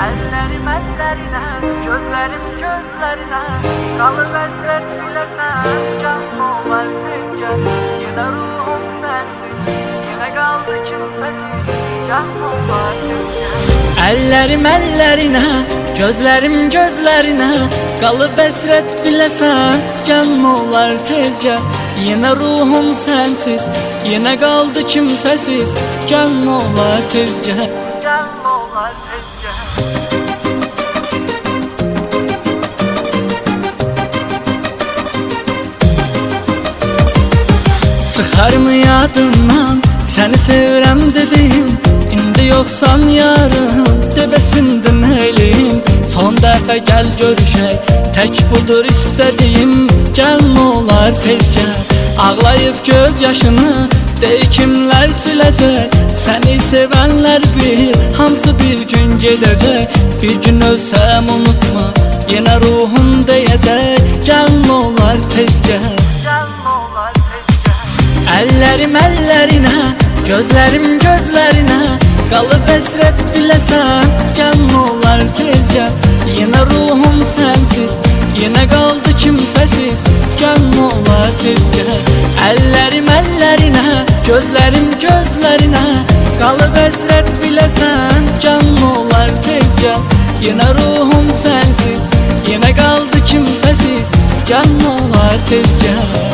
Ellerim ellerine, gözlerim gözlerine, kalır hasret bilesen, can olar tezgah. Yine ruhum sensiz, yine kaldı kimsesiz, can olar tezgah. Ellerim ellerine, gözlerim gözlerine, kalıp esret bilesen, can olar tezgah. Yine ruhum sensiz, yine kaldı kimsesiz, can olar tezgah. Can olar tezgah. Çıxarmı yadından, səni sevirəm dedim. İndi yoxsan yarım, debəsində neyliyim. Son dəfə gəl görüşək, tək budur istədiyim. Gəl olar tezgah, ağlayıb göz yaşını, dey kimlər siləcək. Səni sevənlər bir, hamısı bir gün gedəcək. Bir gün ölsəm unutma, yenə ruhum deyəcək. Gəl olar tezgah. Can olar tezgah. Ellerim ellerine, gözlerim gözlerine, kalıp esret bilesen, can olar tezgah. Yine ruhum sensiz, yine kaldı kimsesiz, can olar tezgah. Ellerim ellerine, gözlerim gözlerine, kalıp esret bilesen, can olar tezgah. Yine ruhum sensiz, yine kaldı kimsesiz, can olar tezgah.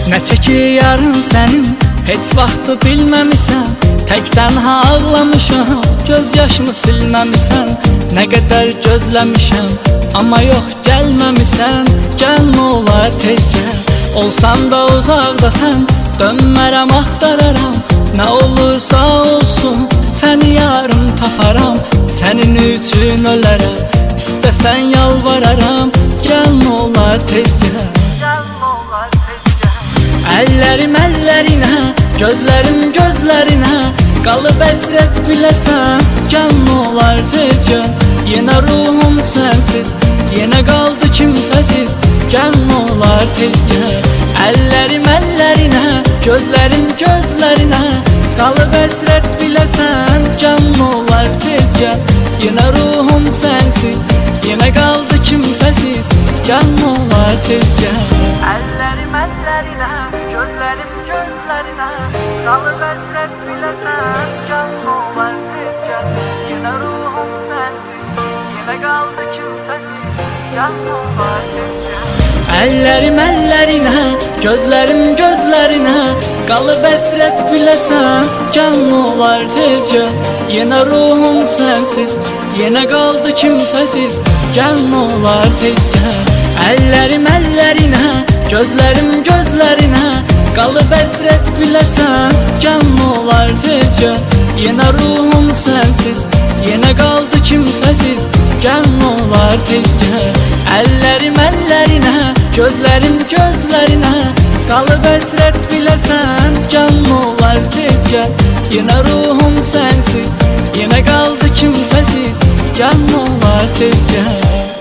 Nəçə ki yarın sənin, heç vaxtı bilməmisən. Təkdən ağlamışam, göz yaşımı silməmisən. Nə qədər gözləmişəm, amma yox gəlməmisən. Gəl olar tezgah, olsan da uzaqdasan, dönmərəm axtararam. Nə olursa olsun, səni yarın taparam. Sənin üçün ölərəm, istəsən yalvararam. Gəl olar tezgah. Can olar tezgah. Ellerim ellerine, gözlerim gözlerine, kalıp esret bilesen, can olar tezgah. Yine ruhum sensiz, yine kaldı kimsesiz, can olar tezgah. Ellerim ellerine, gözlerim gözlerine, kalıp esret bilesen, can olar tezgah. Yine ruhum sensiz, yine kaldı kimsesiz, can olar tezgah. Ellerim ellerine, gözlerim gözlerine, kalıp hasret bilesen, can olar tezgah. Yine ruhum sensiz, yine kaldı kimsesiz, can olar tezgah. Ellerim ellerine, gözlerim gözlerine, kalıp esret bilesen, can olar tezgah. Yine ruhum sensiz, yine kaldı kimsesiz, can olar tezgah. Ellerim ellerine, gözlerim gözlerine, kalıp esret bilesen, can olar tezgah. Yine ruhum sensiz, yine kaldı kimsesiz, can olar tezgah. Ellerim ellerine, gözlerim gözlerine, kalıp esret bilesen, can olar tezgah. Yine ruhum sensiz, yine kaldı kimsesiz, can olar tezgah.